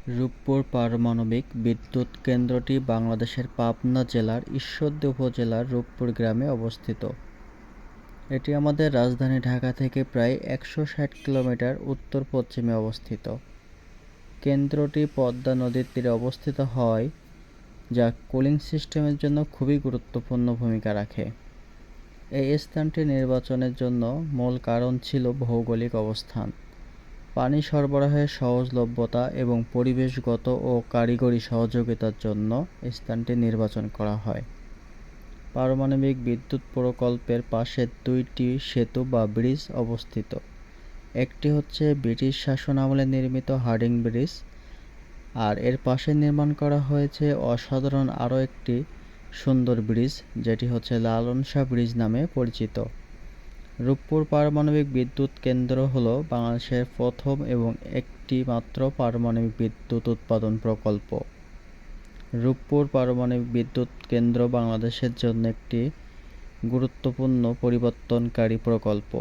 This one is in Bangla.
রূপপুর পারমাণবিক বিদ্যুৎ কেন্দ্রটি বাংলাদেশের পাবনা জেলার ঈশ্বরদী উপজেলার রূপপুর গ্রামে অবস্থিত। এটি আমাদের রাজধানী ঢাকা থেকে প্রায় ১৬০ কিলোমিটার উত্তর-পশ্চিমে অবস্থিত। কেন্দ্রটি পদ্মা নদীর তীরে অবস্থিত হওয়ায় যা কুলিং সিস্টেমের জন্য খুবই গুরুত্বপূর্ণ ভূমিকা রাখে। এই স্থানটি নির্বাচনের জন্য মূল কারণ ছিল ভৌগোলিক অবস্থান, পানি সরবরাহের সহজলভ্যতা এবং পরিবেশগত ও কারিগরি সহযোগিতার জন্য স্থানটি নির্বাচন করা হয়। পারমাণবিক বিদ্যুৎ প্রকল্পের পাশে দুইটি সেতু বা ব্রিজ অবস্থিত। একটি হচ্ছে ব্রিটিশ শাসনামলে নির্মিত হার্ডিং ব্রিজ, আর এর পাশে নির্মাণ করা হয়েছে অসাধারণ আরও একটি সুন্দর ব্রিজ, যেটি হচ্ছে লালন শাহ ব্রিজ নামে পরিচিত। রূপপুর পারমাণবিক বিদ্যুৎ কেন্দ্র হল বাংলাদেশের প্রথম এবং একটি মাত্র পারমাণবিক বিদ্যুৎ উৎপাদন প্রকল্প। রূপপুর পারমাণবিক বিদ্যুৎ কেন্দ্র বাংলাদেশের জন্য একটি গুরুত্বপূর্ণ পরিবর্তনকারী প্রকল্প।